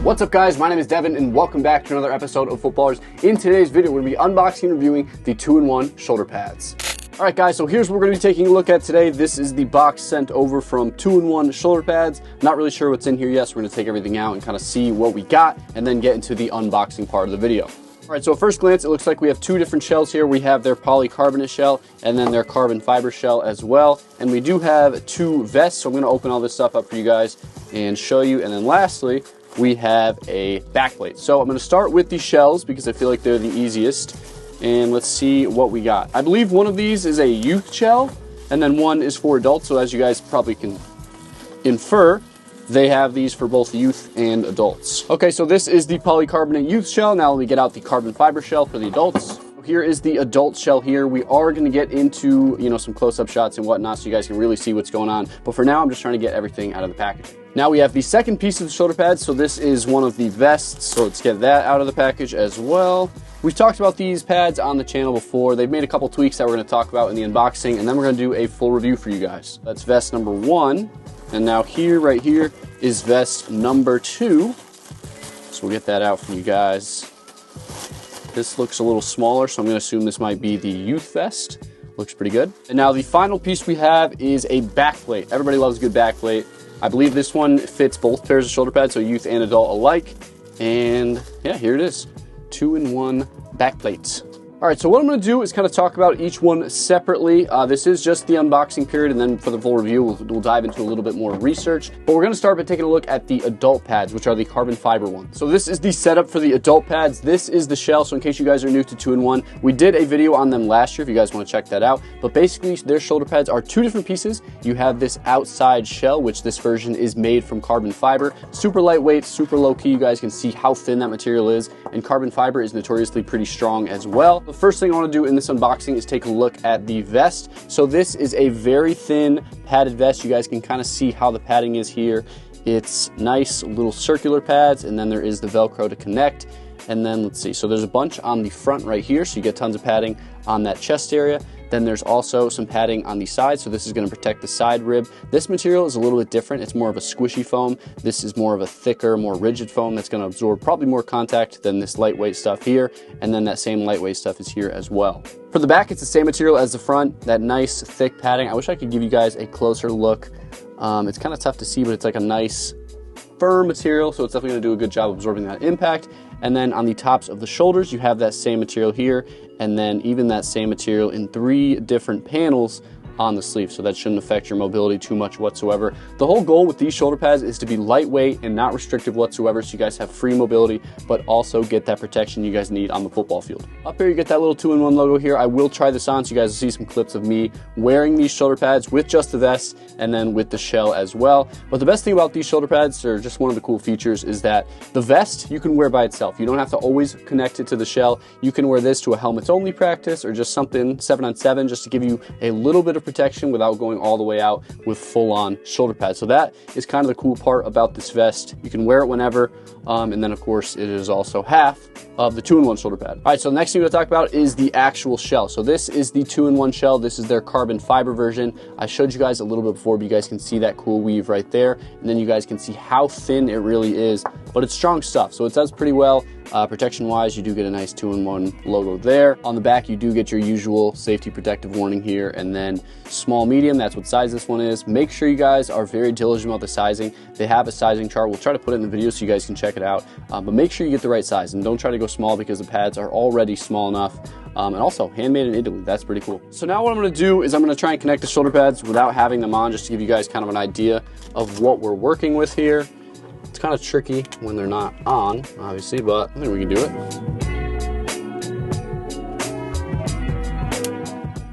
What's up guys, my name is Devin and welcome back to another episode of Footballrs. In today's video, we're going to be unboxing and reviewing the 2-in-1 shoulder pads. Alright guys, so here's what we're going to be taking a look at today. This is the box sent over from 2-in-1 shoulder pads. Not really sure what's in here yet, so we're going to take everything out and kind of see what we got and then get into the unboxing part of the video. Alright, so at first glance, it looks like we have two different shells here. We have their polycarbonate shell and then their carbon fiber shell as well. And we do have two vests, so I'm going to open all this stuff up for you guys and show you. And then lastly, we have a backplate. So I'm going to start with the shells because I feel like they're the easiest. And let's see what we got. I believe one of these is a youth shell and then one is for adults. So as you guys probably can infer, they have these for both youth and adults. Okay, so this is the polycarbonate youth shell. Now we get out the carbon fiber shell for the adults. Here is the adult shell here. We are going to get into, some close-up shots and whatnot so you guys can really see what's going on. But for now, I'm just trying to get everything out of the package. Now we have the second piece of the shoulder pads. So this is one of the vests. So let's get that out of the package as well. We've talked about these pads on the channel before. They've made a couple tweaks that we're going to talk about in the unboxing, and then we're going to do a full review for you guys. That's vest number 1. And now right here is vest number 2. So we'll get that out for you guys. This looks a little smaller, so I'm going to assume this might be the youth vest. Looks pretty good. And now the final piece we have is a backplate. Everybody loves a good backplate. I believe this one fits both pairs of shoulder pads, so youth and adult alike. And yeah, here it is. 2-in-1 backplates. All right, so what I'm going to do is kind of talk about each one separately. This is just the unboxing period, and then for the full review, we'll dive into a little bit more research. But we're going to start by taking a look at the adult pads, which are the carbon fiber ones. So this is the setup for the adult pads. This is the shell, so in case you guys are new to 2-in-1, we did a video on them last year if you guys want to check that out. But basically, their shoulder pads are two different pieces. You have this outside shell, which this version is made from carbon fiber. Super lightweight, super low-key. You guys can see how thin that material is, and carbon fiber is notoriously pretty strong as well. The first thing I want to do in this unboxing is take a look at the vest. So this is a very thin padded vest. You guys can kind of see how the padding is here. It's nice little circular pads, and then there is the Velcro to connect. And then let's see, so there's a bunch on the front right here, so you get tons of padding on that chest area. Then there's also some padding on the side, so this is going to protect the side rib. This material is a little bit different. It's more of a squishy foam. This is more of a thicker, more rigid foam that's going to absorb probably more contact than this lightweight stuff here. And then that same lightweight stuff is here as well. For the back, it's the same material as the front, that nice thick padding. I wish I could give you guys a closer look. It's kind of tough to see, but it's like a nice firm material, so it's definitely going to do a good job absorbing that impact. And then on the tops of the shoulders, you have that same material here, and then even that same material in 3 different panels on the sleeve, so that shouldn't affect your mobility too much whatsoever. The whole goal with these shoulder pads is to be lightweight and not restrictive whatsoever, so you guys have free mobility, but also get that protection you guys need on the football field. Up here, you get that little 2-in-1 logo here. I will try this on, so you guys will see some clips of me wearing these shoulder pads with just the vest and then with the shell as well. But the best thing about these shoulder pads, or just one of the cool features, is that the vest you can wear by itself. You don't have to always connect it to the shell. You can wear this to a helmets only practice or just something 7-on-7 just to give you a little bit of protection without going all the way out with full-on shoulder pads. So that is kind of the cool part about this vest. You can wear it whenever, and then of course it is also half of the 2-in-1 shoulder pad. All right, so the next thing we're gonna talk about is the actual shell. So this is the 2-in-1 shell. This is their carbon fiber version. I showed you guys a little bit before, but you guys can see that cool weave right there, and then you guys can see how thin it really is, but it's strong stuff, so it does pretty well. Protection-wise, you do get a nice 2-in-1 logo there. On the back, you do get your usual safety protective warning here, and then small, medium, that's what size this one is. Make sure you guys are very diligent about the sizing. They have a sizing chart. We'll try to put it in the video so you guys can check it out, but make sure you get the right size, and don't try to go small because the pads are already small enough. And also, handmade in Italy. That's pretty cool. So now what I'm going to do is I'm going to try and connect the shoulder pads without having them on, just to give you guys kind of an idea of what we're working with here. It's kind of tricky when they're not on, obviously, but I think we can do it.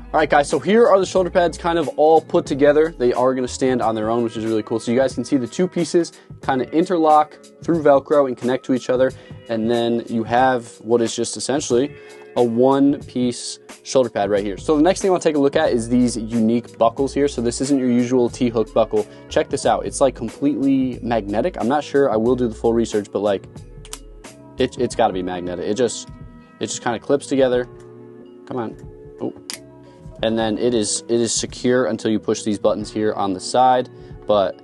All right, guys, so here are the shoulder pads kind of all put together. They are going to stand on their own, which is really cool. So you guys can see the two pieces kind of interlock through Velcro and connect to each other. And then you have what is just essentially a one-piece shoulder pad right here. So the next thing I want to take a look at is these unique buckles here. So this isn't your usual T-hook buckle. Check this out. It's like completely magnetic. I'm not sure. I will do the full research, but like it's got to be magnetic. It just kind of clips together. Come on. Oh. And then it is secure until you push these buttons here on the side. But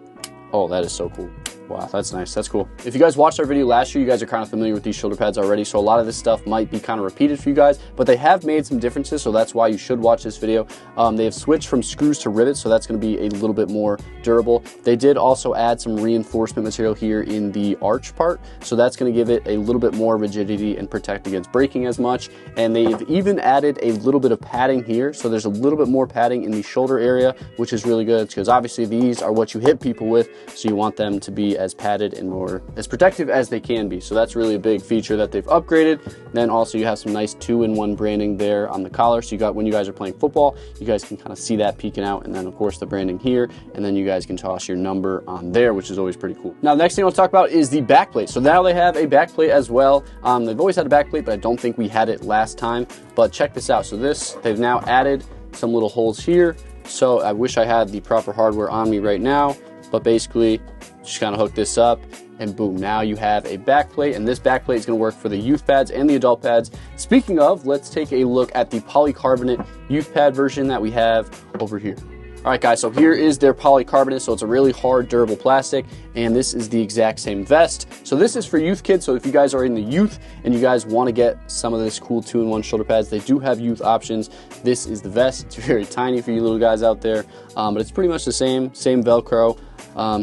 oh, that is so cool. Wow, that's nice. That's cool. If you guys watched our video last year, you guys are kind of familiar with these shoulder pads already, so a lot of this stuff might be kind of repeated for you guys, but they have made some differences, so that's why you should watch this video. They have switched from screws to rivets, so that's going to be a little bit more durable. They did also add some reinforcement material here in the arch part, so that's going to give it a little bit more rigidity and protect against breaking as much. And they've even added a little bit of padding here, so there's a little bit more padding in the shoulder area, which is really good because obviously these are what you hit people with, so you want them to be as padded and more as protective as they can be. So that's really a big feature that they've upgraded. Then also you have some nice 2-in-1 branding there on the collar, so you got, when you guys are playing football, you guys can kind of see that peeking out, and then of course the branding here, and then you guys can toss your number on there, which is always pretty cool. Now the next thing I'll talk about is the back plate. So now they have a back plate as well. They've always had a back plate, but I don't think we had it last time. But check this out. So this, they've now added some little holes here. So I wish I had the proper hardware on me right now, but basically just kind of hook this up and boom, now you have a back plate, and this back plate is going to work for the youth pads and the adult pads. Speaking of, let's take a look at the polycarbonate youth pad version that we have over here. All right, guys, so here is their polycarbonate. So it's a really hard, durable plastic, and this is the exact same vest. So this is for youth kids. So if you guys are in the youth and you guys want to get some of this cool 2-in-1 shoulder pads, they do have youth options. This is the vest. It's very tiny for you little guys out there, but it's pretty much the same Velcro,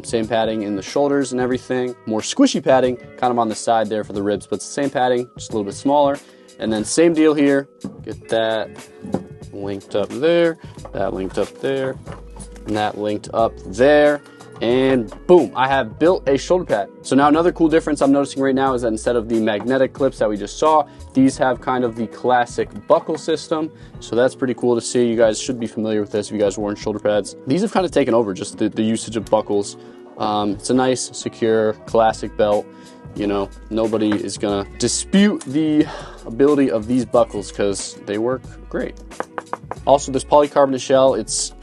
same padding in the shoulders and everything. More squishy padding kind of on the side there for the ribs, but it's the same padding, just a little bit smaller. And then same deal here. Get that linked up there, that linked up there, and that linked up there, and boom, I have built a shoulder pad. So now another cool difference I'm noticing right now is that instead of the magnetic clips that we just saw, these have kind of the classic buckle system. So that's pretty cool to see. You guys should be familiar with this if you guys worn shoulder pads. These have kind of taken over just the usage of buckles. It's a nice, secure, classic belt. You know, nobody is gonna dispute the ability of these buckles because they work great. Also, this polycarbonate shell, it's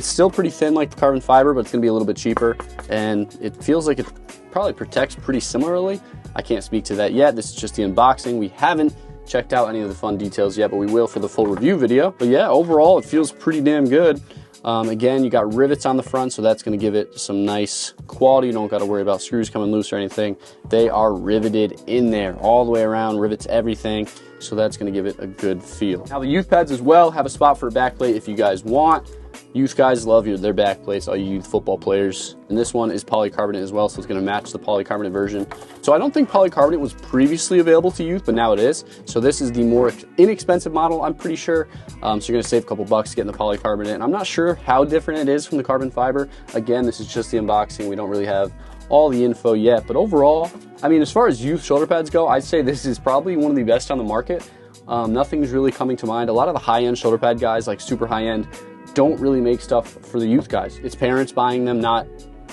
still pretty thin like the carbon fiber, but it's gonna be a little bit cheaper, and it feels like it probably protects pretty similarly. I can't speak to that yet. This is just the unboxing. We haven't checked out any of the fun details yet, but we will for the full review video. But yeah, overall, it feels pretty damn good. Again, you got rivets on the front, so that's going to give it some nice quality. You don't got to worry about screws coming loose or anything. They are riveted in there all the way around, rivets everything, so that's going to give it a good feel. Now the youth pads as well have a spot for a back plate if you guys want. Youth guys love their back plates, all you youth football players. And this one is polycarbonate as well, so it's going to match the polycarbonate version. So I don't think polycarbonate was previously available to youth, but now it is. So this is the more inexpensive model, I'm pretty sure. So you're going to save a couple bucks getting the polycarbonate. And I'm not sure how different it is from the carbon fiber. Again, this is just the unboxing. We don't really have all the info yet. But overall, I mean, as far as youth shoulder pads go, I'd say this is probably one of the best on the market. Nothing's really coming to mind. A lot of the high-end shoulder pad guys, like super high-end, don't really make stuff for the youth guys. It's parents buying them, not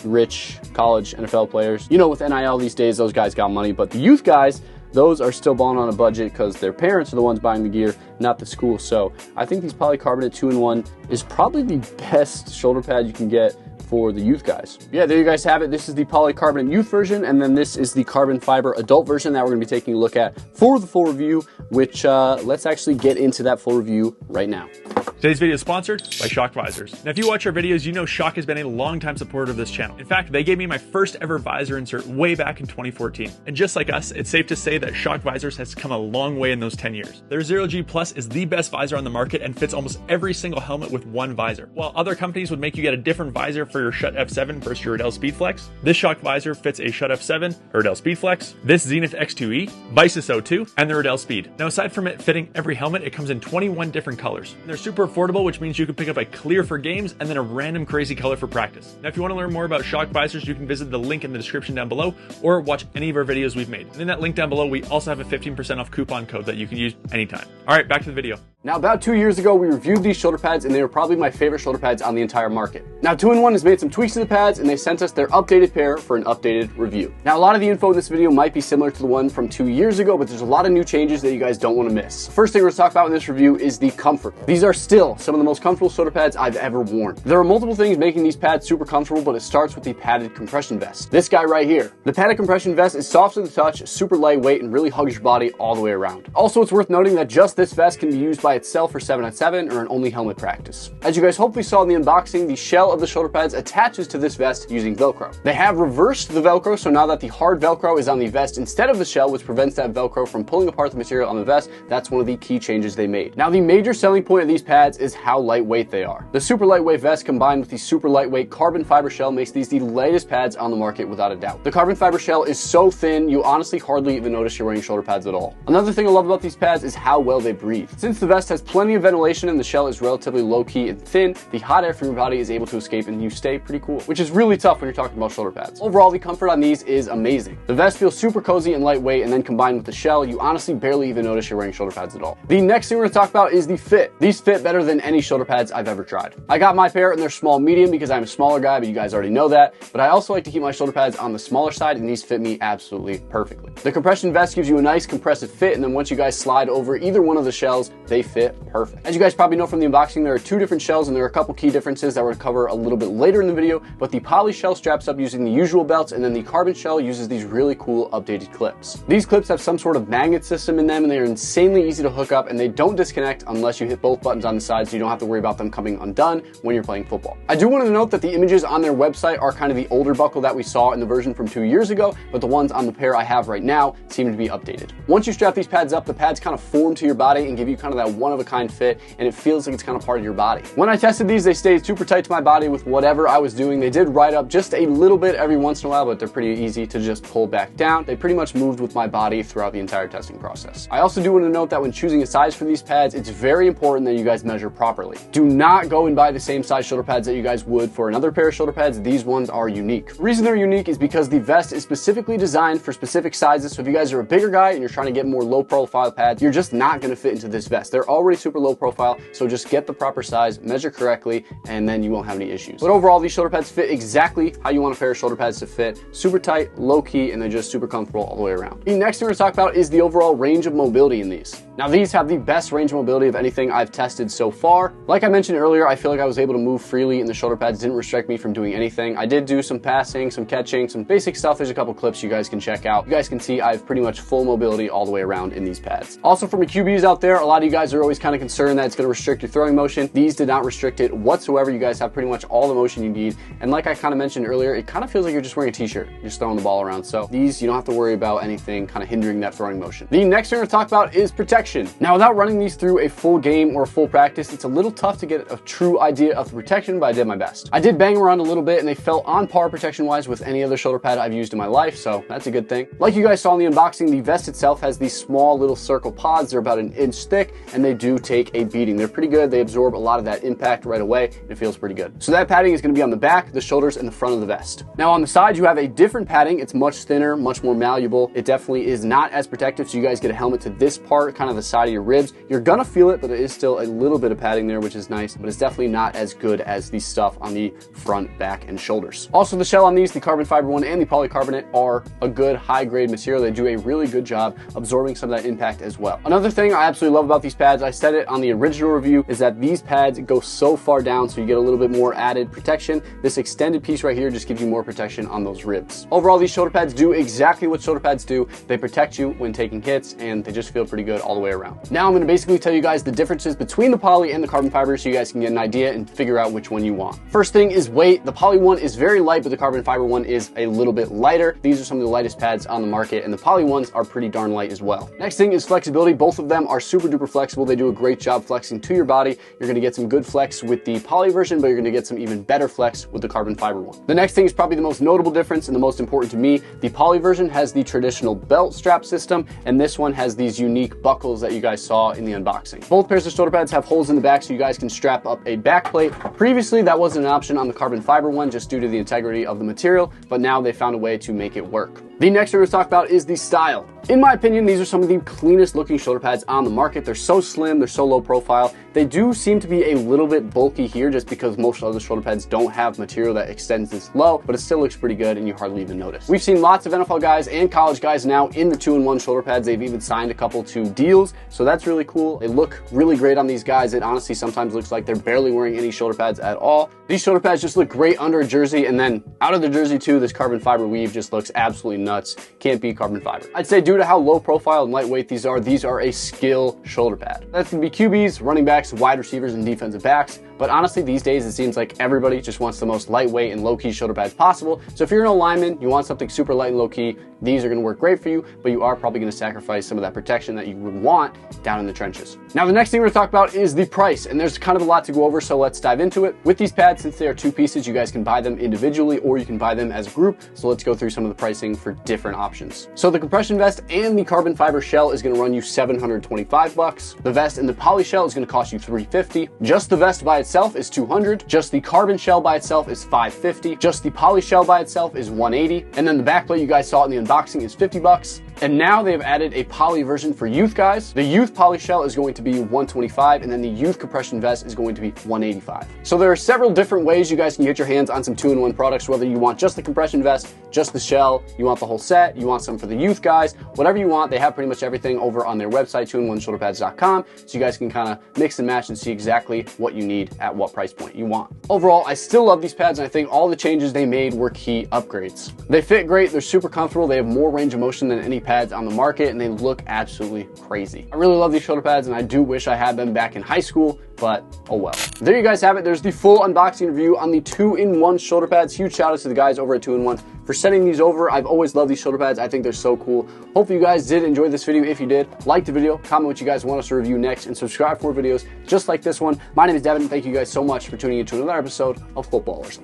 rich college NFL players. You know, with NIL these days, those guys got money, but the youth guys, those are still balling on a budget because their parents are the ones buying the gear, not the school. So I think these polycarbonate 2-in-1 is probably the best shoulder pad you can get for the youth guys. Yeah, there you guys have it. This is the polycarbonate youth version, and then this is the carbon fiber adult version that we're gonna be taking a look at for the full review, which let's actually get into that full review right now. Today's video is sponsored by Shock Visors. Now, if you watch our videos, you know Shock has been a long-time supporter of this channel. In fact, they gave me my first ever visor insert way back in 2014. And just like us, it's safe to say that Shock Visors has come a long way in those 10 years. Their Zero G Plus is the best visor on the market and fits almost every single helmet with one visor. While other companies would make you get a different visor for your Shutt F7 versus your Riddell Speedflex, this Shock visor fits a Shutt F7, a Riddell Speedflex, this Zenith X2E, Visor 02, and the Riddell Speed. Now, aside from it fitting every helmet, it comes in 21 different colors. And they're super affordable, which means you can pick up a clear for games and then a random crazy color for practice. Now, if you want to learn more about Shock Visors, you can visit the link in the description down below or watch any of our videos we've made. And in that link down below, we also have a 15% off coupon code that you can use anytime. All right, back to the video. Now, about 2 years ago, we reviewed these shoulder pads, and they were probably my favorite shoulder pads on the entire market. Now, 2-in-1 has made some tweaks to the pads, and they sent us their updated pair for an updated review. Now, a lot of the info in this video might be similar to the one from 2 years ago, but there's a lot of new changes that you guys don't want to miss. The first thing we're going to talk about in this review is the comfort. These are still some of the most comfortable shoulder pads I've ever worn. There are multiple things making these pads super comfortable, but it starts with the padded compression vest. This guy right here. The padded compression vest is soft to the touch, super lightweight, and really hugs your body all the way around. Also, it's worth noting that just this vest can be used by by itself for 7-on-7 or an only helmet practice. As you guys hopefully saw in the unboxing, the shell of the shoulder pads attaches to this vest using Velcro. They have reversed the Velcro, so now that the hard Velcro is on the vest instead of the shell, which prevents that Velcro from pulling apart the material on the vest. That's one of the key changes they made. Now, the major selling point of these pads is how lightweight they are. The super lightweight vest combined with the super lightweight carbon fiber shell makes these the lightest pads on the market without a doubt. The carbon fiber shell is so thin, you honestly hardly even notice you're wearing shoulder pads at all. Another thing I love about these pads is how well they breathe. Since the vest has plenty of ventilation and the shell is relatively low-key and thin, the hot air from your body is able to escape and you stay pretty cool, which is really tough when you're talking about shoulder pads. Overall, the comfort on these is amazing. The vest feels super cozy and lightweight, and then combined with the shell, you honestly barely even notice you're wearing shoulder pads at all. The next thing we're going to talk about is the fit. These fit better than any shoulder pads I've ever tried. I got my pair and they're small medium because I'm a smaller guy, but you guys already know that. But I also like to keep my shoulder pads on the smaller side, and these fit me absolutely perfectly. The compression vest gives you a nice compressive fit, and then once you guys slide over either one of the shells, they fit perfect. As you guys probably know from the unboxing, there are two different shells, and there are a couple key differences that we're going to cover a little bit later in the video, but the poly shell straps up using the usual belts, and then the carbon shell uses these really cool updated clips. These clips have some sort of magnet system in them, and they are insanely easy to hook up, and they don't disconnect unless you hit both buttons on the side, so you don't have to worry about them coming undone when you're playing football. I do want to note that the images on their website are kind of the older buckle that we saw in the version from 2 years ago, but the ones on the pair I have right now seem to be updated. Once you strap these pads up, the pads kind of form to your body and give you kind of that one-of-a-kind fit, and it feels like it's kind of part of your body. When I tested these, they stayed super tight to my body with whatever I was doing. They did ride up just a little bit every once in a while, but they're pretty easy to just pull back down. They pretty much moved with my body throughout the entire testing process. I also do want to note that when choosing a size for these pads, it's very important that you guys measure properly. Do not go and buy the same size shoulder pads that you guys would for another pair of shoulder pads. These ones are unique. The reason they're unique is because the vest is specifically designed for specific sizes. So if you guys are a bigger guy and you're trying to get more low profile pads, you're just not going to fit into this vest. They're already super low profile, so just get the proper size, measure correctly, and then you won't have any issues. But overall, these shoulder pads fit exactly how you want a pair of shoulder pads to fit. Super tight, low key, and they're just super comfortable all the way around. The next thing we're going to talk about is the overall range of mobility in these. Now, these have the best range of mobility of anything I've tested so far. Like I mentioned earlier, I feel like I was able to move freely and the shoulder pads didn't restrict me from doing anything. I did do some passing, some catching, some basic stuff. There's a couple clips you guys can check out. You guys can see I have pretty much full mobility all the way around in these pads. Also, from the QBs out there, a lot of you guys are always kind of concerned that it's going to restrict your throwing motion. These did not restrict it whatsoever. You guys have pretty much all the motion you need. And like I kind of mentioned earlier, it kind of feels like you're just wearing a t-shirt, you're just throwing the ball around. So these, you don't have to worry about anything kind of hindering that throwing motion. The next thing we're going to talk about is protection. Now, without running these through a full game or a full practice, it's a little tough to get a true idea of the protection, but I did my best. I did bang around a little bit and they felt on par protection wise with any other shoulder pad I've used in my life, so that's a good thing. Like you guys saw in the unboxing, the vest itself has these small little circle pods. They're about an inch thick and they do take a beating. They're pretty good. They absorb a lot of that impact right away and it feels pretty good. So that padding is going to be on the back, the shoulders, and the front of the vest. Now on the side, you have a different padding. It's much thinner, much more malleable. It definitely is not as protective, so you guys get a helmet to this part, kind of the side of your ribs. You're gonna feel it, but there is still a little bit of padding there, which is nice, but it's definitely not as good as the stuff on the front, back, and shoulders. Also, the shell on these, the carbon fiber one and the polycarbonate, are a good high-grade material. They do a really good job absorbing some of that impact as well. Another thing I absolutely love about these pads, I said it on the original review, is that these pads go so far down, so you get a little bit more added protection. This extended piece right here just gives you more protection on those ribs. Overall, these shoulder pads do exactly what shoulder pads do. They protect you when taking hits, and they just feel pretty good all the way around. Now I'm going to basically tell you guys the differences between the poly and the carbon fiber so you guys can get an idea and figure out which one you want. First thing is weight. The poly one is very light, but the carbon fiber one is a little bit lighter. These are some of the lightest pads on the market, and the poly ones are pretty darn light as well. Next thing is flexibility. Both of them are super duper flexible. They do a great job flexing to your body. You're going to get some good flex with the poly version, but you're going to get some even better flex with the carbon fiber one. The next thing is probably the most notable difference and the most important to me. The poly version has the traditional belt strap system, and this one has these unique buckles that you guys saw in the unboxing. Both pairs of shoulder pads have holes in the back so you guys can strap up a back plate. Previously, that wasn't an option on the carbon fiber one just due to the integrity of the material, but now they found a way to make it work. The next thing we're going to talk about is the style. In my opinion, these are some of the cleanest looking shoulder pads on the market. They're so slim, they're so low profile. They do seem to be a little bit bulky here just because most other shoulder pads don't have material that extends this low, but it still looks pretty good and you hardly even notice. We've seen lots of NFL guys and college guys now in the 2-in-1 shoulder pads. They've even signed a couple to deals, so that's really cool. They look really great on these guys. It honestly sometimes looks like they're barely wearing any shoulder pads at all. These shoulder pads just look great under a jersey, and then out of the jersey too, this carbon fiber weave just looks absolutely nuts. Can't beat carbon fiber. I'd say due to how low profile and lightweight these are a skill shoulder pad. That's going to be QBs, running backs, wide receivers, and defensive backs. But honestly, these days it seems like everybody just wants the most lightweight and low-key shoulder pads possible. So if you're an lineman, you want something super light and low-key, these are going to work great for you, but you are probably going to sacrifice some of that protection that you would want down in the trenches. Now, the next thing we're going to talk about is the price, and there's kind of a lot to go over, so let's dive into it. With these pads, since they are two pieces, you guys can buy them individually or you can buy them as a group, so let's go through some of the pricing for different options. So the compression vest and the carbon fiber shell is going to run you $725. The vest and the poly shell is going to cost you $350. Just the vest by itself is $200. Just the carbon shell by itself is $550. Just the poly shell by itself is $180. And then the backplate you guys saw in the unboxing is $50. And now they've added a poly version for youth guys. The youth poly shell is going to be $125, and then the youth compression vest is going to be $185. So there are several different ways you guys can get your hands on some 2-in-1 products, whether you want just the compression vest, just the shell, you want the whole set, you want some for the youth guys, whatever you want. They have pretty much everything over on their website, 2in1shoulderpads.com, so you guys can kind of mix and match and see exactly what you need at what price point you want. Overall, I still love these pads, and I think all the changes they made were key upgrades. They fit great, they're super comfortable, they have more range of motion than any pads on the market, and they look absolutely crazy. I really love these shoulder pads, and I do wish I had them back in high school, but oh well. There you guys have it. There's the full unboxing review on the 2-in-1 shoulder pads. Huge shout out to the guys over at 2-in-1 for sending these over. I've always loved these shoulder pads. I think they're so cool. Hopefully you guys did enjoy this video. If you did, like the video, comment what you guys want us to review next, and subscribe for videos just like this one. My name is Devin. Thank you guys so much for tuning in to another episode of Footballrs.